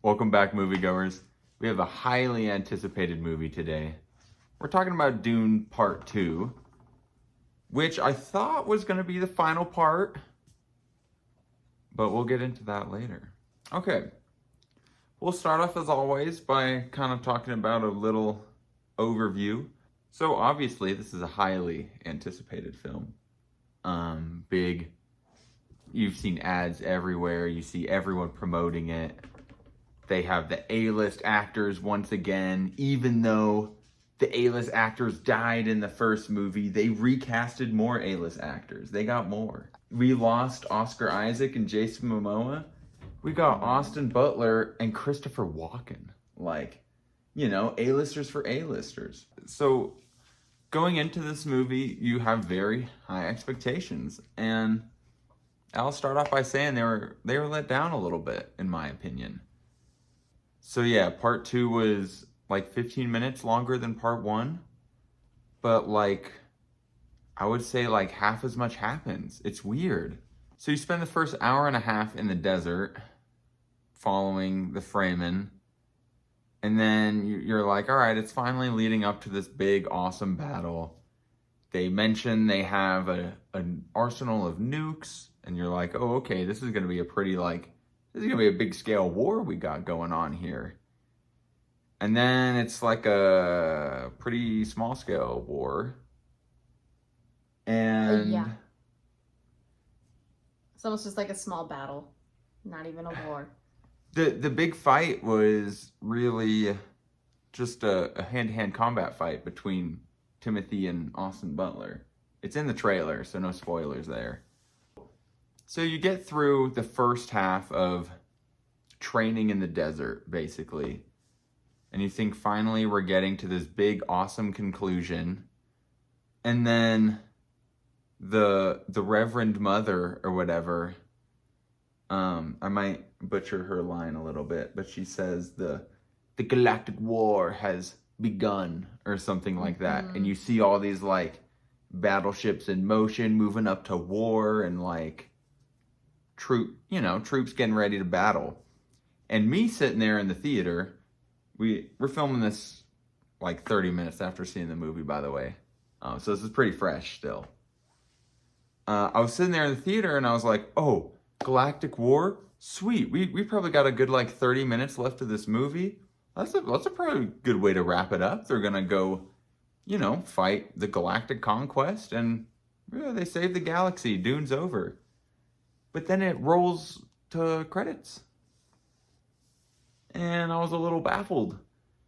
Welcome back, moviegoers. We have a highly anticipated movie today. We're talking about Dune Part 2, which I thought was going to be the final part, but we'll get into that later. Okay, we'll start off as always by kind of talking about a little overview. So obviously this is a highly anticipated film. Big, you've seen ads everywhere, you see everyone promoting it. They have the A-list actors once again. Even though the A-list actors died in the first movie, they recasted more A-list actors. They got more. We lost Oscar Isaac and Jason Momoa. We got Austin Butler and Christopher Walken. Like, you know, A-listers for A-listers. So going into this movie, you have very high expectations. And I'll start off by saying they were let down a little bit, in my opinion. So yeah, part 2 was like 15 minutes longer than part 1, but like, I would say like half as much happens. It's weird. So you spend the first hour and a half in the desert following the Fremen, and then you're like, all right, it's finally leading up to this big, awesome battle. They mention they have an arsenal of nukes, and you're like, oh, okay, this is going to be a pretty this is going to be a big scale war we got going on here. And then it's like a pretty small scale war. And yeah. It's almost just like a small battle, not even a war. The big fight was really just a hand-to-hand combat fight between Timothy and Austin Butler. It's in the trailer, so no spoilers there. So you get through the first half of training in the desert, basically. And you think finally we're getting to this big, awesome conclusion. And then the Reverend Mother or whatever, I might butcher her line a little bit, but she says the galactic war has begun or something like that. And you see all these like battleships in motion moving up to war and like troops getting ready to battle. And me sitting there in the theater, we're filming this like 30 minutes after seeing the movie, by the way. So this is pretty fresh still. I was sitting there in the theater and I was like, oh, Galactic War? Sweet. We probably got a good like 30 minutes left of this movie. That's a probably good way to wrap it up. They're gonna go, fight the Galactic Conquest and they save the galaxy. Dune's over. But then it rolls to credits. And I was a little baffled.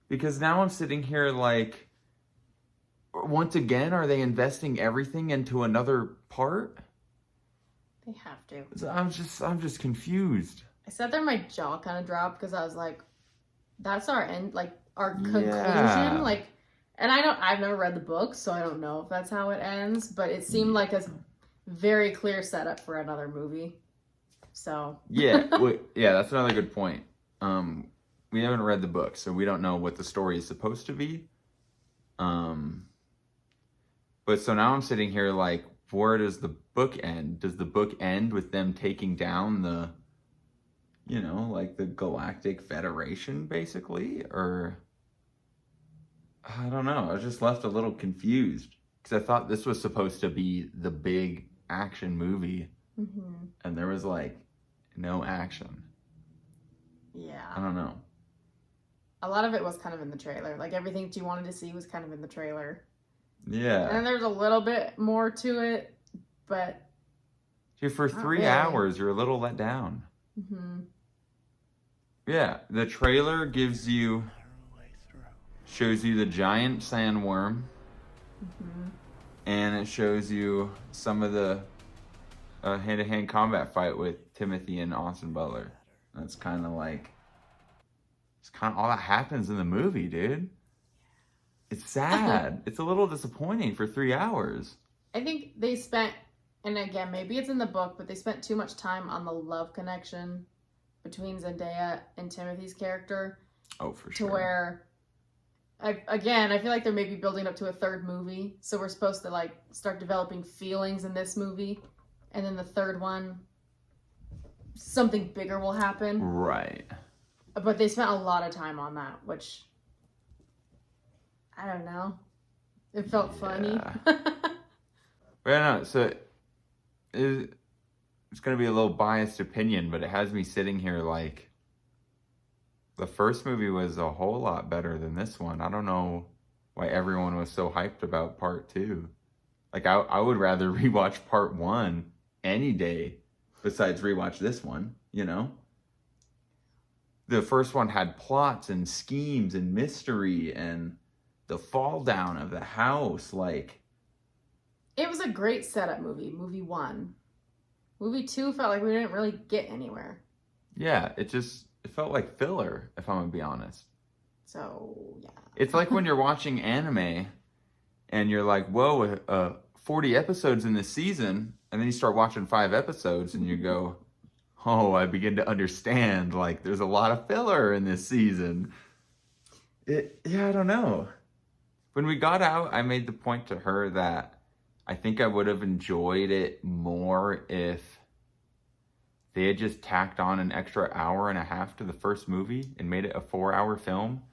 Because now I'm sitting here like, once again, are they investing everything into another part? They have to. So I'm just confused. I sat there, my jaw kind of dropped because I was like, that's our end, like our conclusion. Yeah. Like, and I've never read the book, so I don't know if that's how it ends, but it seemed like a very clear setup for another movie. So. Yeah, that's another good point. We haven't read the book, so we don't know what the story is supposed to be. But so now I'm sitting here like, where does the book end? Does the book end with them taking down the, like the Galactic Federation, basically? Or, I don't know. I was just left a little confused. Because I thought this was supposed to be the big action movie. Mm-hmm. And there was like, no action. Yeah. I don't know. A lot of it was kind of in the trailer. Like everything that you wanted to see was kind of in the trailer. Yeah. And there's a little bit more to it, but... Dude, for 3 really. hours, you're a little let down. Mm-hmm. Yeah, the trailer shows you the giant sandworm, and it shows you some of the hand-to-hand combat fight with Timothy and Austin Butler. That's kind of like, it's kind of all that happens in the movie, dude. It's sad. It's a little disappointing for 3 hours. I think they spent, and again, maybe it's in the book, but they spent too much time on the love connection between Zendaya and Timothy's character. Oh, for sure. To where, I feel like they're maybe building up to a third movie. So we're supposed to like start developing feelings in this movie. And then the third one, something bigger will happen. Right. But they spent a lot of time on that, which I don't know. It felt funny. Yeah, no, so it's going to be a little biased opinion, but it has me sitting here like the first movie was a whole lot better than this one. I don't know why everyone was so hyped about part 2. Like, I would rather rewatch part 1 any day besides rewatch this one, you know? The first one had plots and schemes and mystery and the fall down of the house, like... It was a great setup movie, movie 1. Movie 2 felt like we didn't really get anywhere. Yeah, it felt like filler, if I'm gonna be honest. So, yeah. It's like when you're watching anime and you're like, whoa, 40 episodes in this season, and then you start watching 5 episodes and you go, oh, I begin to understand, like, there's a lot of filler in this season. I don't know. When we got out, I made the point to her that I think I would have enjoyed it more if they had just tacked on an extra hour and a half to the first movie and made it a 4-hour film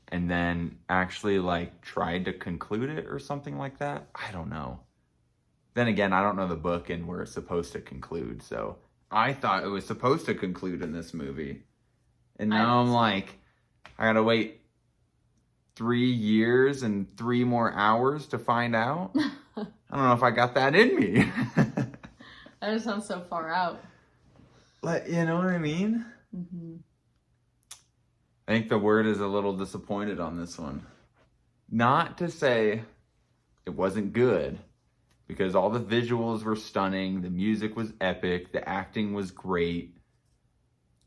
and then actually like tried to conclude it or something like that. I don't know. Then again, I don't know the book and where it's supposed to conclude. So I thought it was supposed to conclude in this movie. And now I'm like, I gotta wait 3 years and 3 more hours to find out. I don't know if I got that in me. That just sounds so far out. Like, you know what I mean? Mm-hmm. I think the word is a little disappointed on this one. Not to say it wasn't good, because all the visuals were stunning, the music was epic, the acting was great.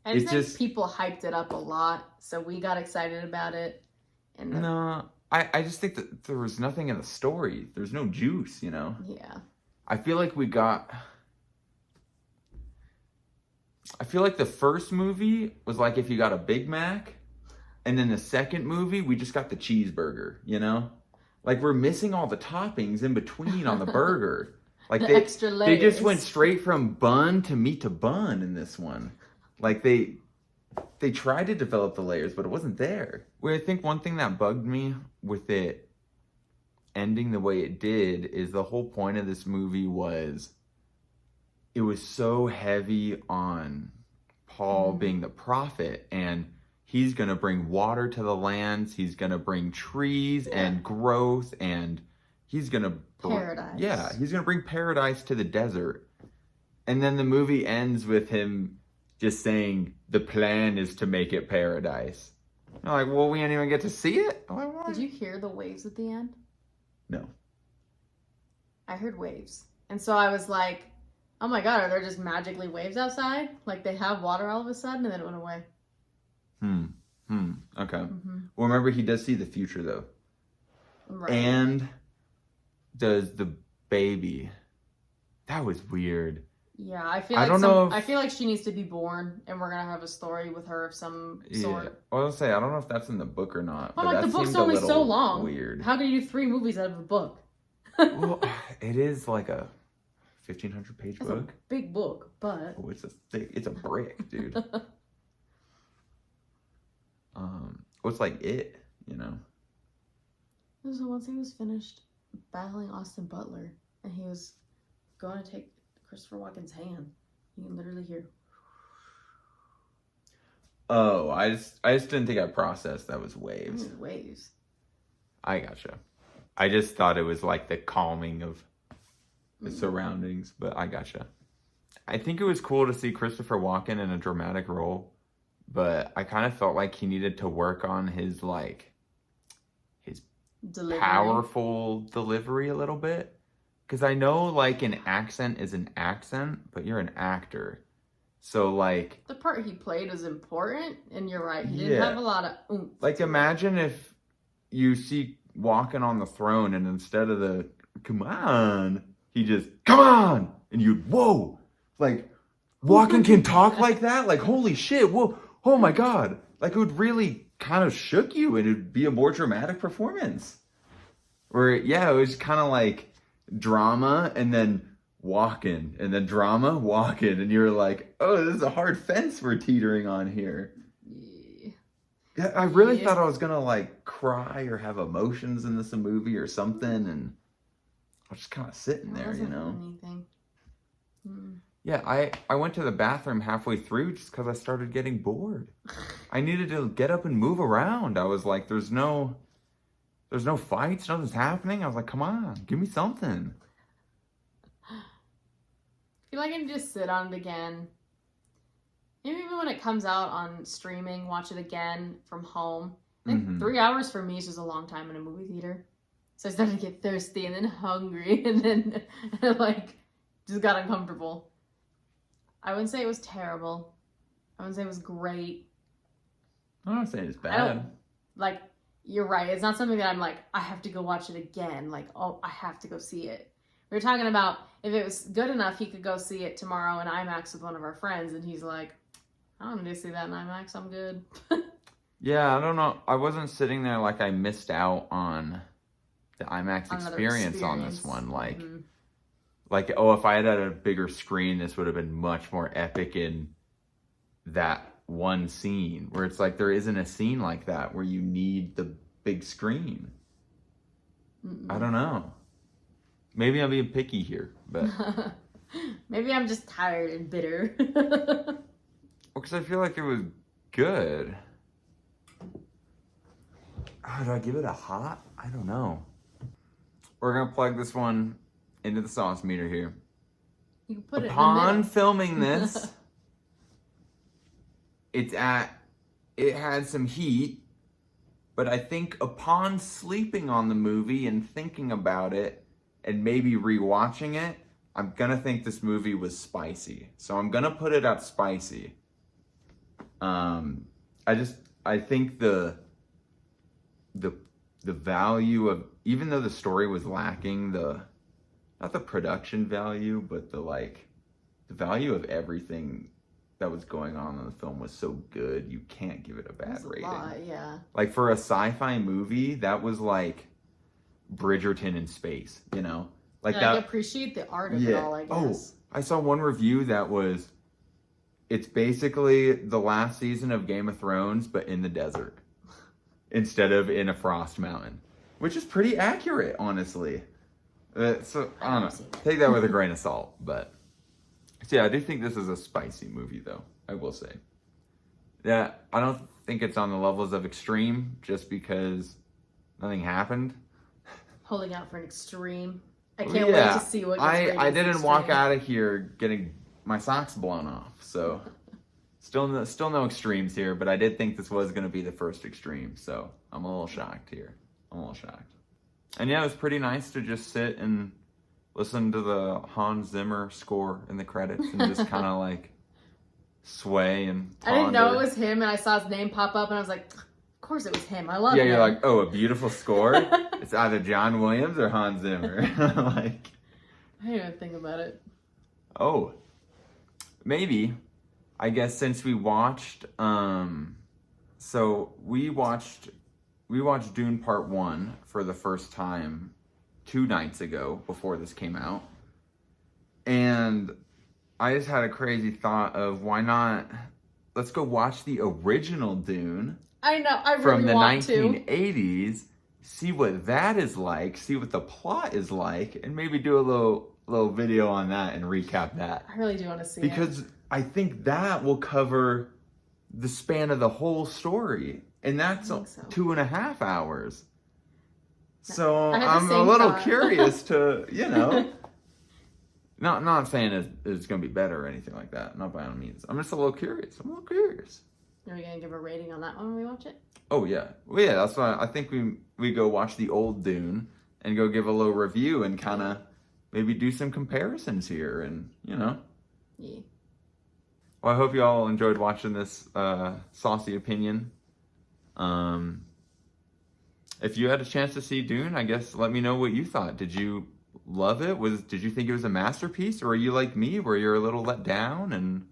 I think people hyped it up a lot, so we got excited about it. And No, I just think that there was nothing in the story. There's no juice, you know? Yeah. I feel like the first movie was like if you got a Big Mac, and then the second movie, we just got the cheeseburger, you know? Like, we're missing all the toppings in between on the burger. Like, extra layers. They just went straight from bun to meat to bun in this one. Like, they tried to develop the layers, but it wasn't there. Well, I think one thing that bugged me with it ending the way it did is the whole point of this movie was it was so heavy on Paul being the prophet, and he's going to bring water to the lands, he's going to bring trees and growth, and he's going to... Paradise. Yeah, he's going to bring paradise to the desert. And then the movie ends with him just saying, the plan is to make it paradise. I'm like, well, we didn't even get to see it? Like, did you hear the waves at the end? No. I heard waves. And so I was like, oh my God, are there just magically waves outside? Like they have water all of a sudden and then it went away. Okay. Mm-hmm. Well, remember, he does see the future, though. Right. And does the baby. That was weird. Yeah, I feel like she needs to be born, and we're gonna have a story with her of some sort. Yeah. Well, I'll say I don't know if that's in the book or not. I'm but like, that the book's seemed only a so little long. Weird. How can you do 3 movies out of a book? Well, it is like a 1,500-page book. A big book, but it's a brick, dude. What's like it, you know? So once he was finished battling Austin Butler, and he was going to take Christopher Walken's hand, you can literally hear. Oh, I just didn't think I processed that was waves. Waves. I gotcha. I just thought it was like the calming of the surroundings, but I gotcha. I think it was cool to see Christopher Walken in a dramatic role, but I kind of felt like he needed to work on his delivery. Powerful delivery a little bit. Because I know like an accent is an accent, but you're an actor. So like... The part he played was important, and you're right. He didn't have a lot of oomph. Like imagine if you see Walken on the throne and instead of the, come on, he just, come on! And you'd, whoa! Like, Walken can talk like that? Like, holy shit, whoa, oh my God. Like, it would really kind of shook you, and it'd be a more dramatic performance. Where, yeah, it was kind of like drama, and then Walken, and then drama, Walken, and you're like, oh, this is a hard fence we're teetering on here. Yeah. Yeah, I really thought I was gonna like cry or have emotions in this movie or something, and I was just kind of sitting there, you know. Anything. Yeah, I went to the bathroom halfway through just because I started getting bored. I needed to get up and move around. I was like, there's no fights, nothing's happening. I was like, come on, give me something. I feel like I can just sit on it again. Maybe even when it comes out on streaming, watch it again from home. I think 3 hours for me is just a long time in a movie theater. So I started to get thirsty and then hungry and then like just got uncomfortable. I wouldn't say it was terrible. I wouldn't say it was great. I'm not saying it's bad. Like, you're right. It's not something that I'm like, I have to go watch it again. Like, oh, I have to go see it. We were talking about if it was good enough, he could go see it tomorrow in IMAX with one of our friends. And he's like, I don't need to see that in IMAX. I'm good. Yeah, I don't know. I wasn't sitting there like I missed out on the IMAX experience on this one. Like, oh, if I had a bigger screen, this would have been much more epic in that one scene. Where it's like there isn't a scene like that where you need the big screen. I don't know. Maybe I'm being picky here, but maybe I'm just tired and bitter. because I feel like it was good. Oh, do I give it a hot? I don't know. We're gonna plug this one into the sauce meter here. You can put Upon filming this, it had some heat, but I think upon sleeping on the movie and thinking about it and maybe rewatching it, I'm gonna think this movie was spicy. So I'm gonna put it at spicy. I think the value of, even though the story was lacking, not the production value, but the value of everything that was going on in the film was so good, you can't give it a bad rating. Yeah. Like, for a sci-fi movie, that was like Bridgerton in space, you know? Like, I appreciate the art of it all, I guess. Oh, I saw one review that was, it's basically the last season of Game of Thrones, but in the desert instead of in a frost mountain, which is pretty accurate, honestly. So I don't know. Take that with a grain of salt, but so yeah, I do think this is a spicy movie, though. I will say. Yeah, I don't think it's on the levels of Extreme, just because nothing happened. Holding out for an Extreme. I can't wait to see what. I didn't walk out of here getting my socks blown off, so still no extremes here, but I did think this was going to be the first Extreme, so I'm a little shocked here. And yeah, it was pretty nice to just sit and listen to the Hans Zimmer score in the credits and just kind of like sway and ponder. I didn't know it was him, and I saw his name pop up, and I was like, of course it was him. I love him. Yeah, you're like, oh, a beautiful score? It's either John Williams or Hans Zimmer. Like, I didn't even think about it. Oh, maybe. I guess since we watched, we watched Dune Part 1 for the first time 2 nights ago before this came out. And I just had a crazy thought of, why not, let's go watch the original Dune. I know, I really from the want 1980s, see what that is like, see what the plot is like, and maybe do a little video on that and recap that. I really do want to see because I think that will cover the span of the whole story, and that's 2.5 hours. So I'm a little curious to, not saying it's going to be better or anything like that, not by any means. I'm just a little curious. Are we going to give a rating on that one when we watch it? Oh, yeah. Well, yeah, that's why I think we go watch the old Dune and go give a little review and kind of maybe do some comparisons here and, Yeah. Well, I hope you all enjoyed watching this saucy opinion. If you had a chance to see Dune, I guess let me know what you thought. Did you love it? Did you think it was a masterpiece? Or are you like me where you're a little let down and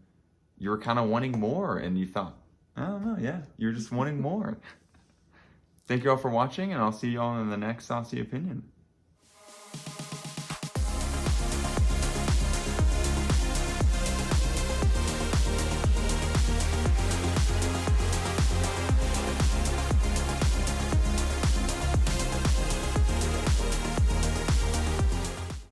you were kind of wanting more and you thought, I don't know, yeah, you're just wanting more. Thank you all for watching, and I'll see you all in the next Saucy Opinion.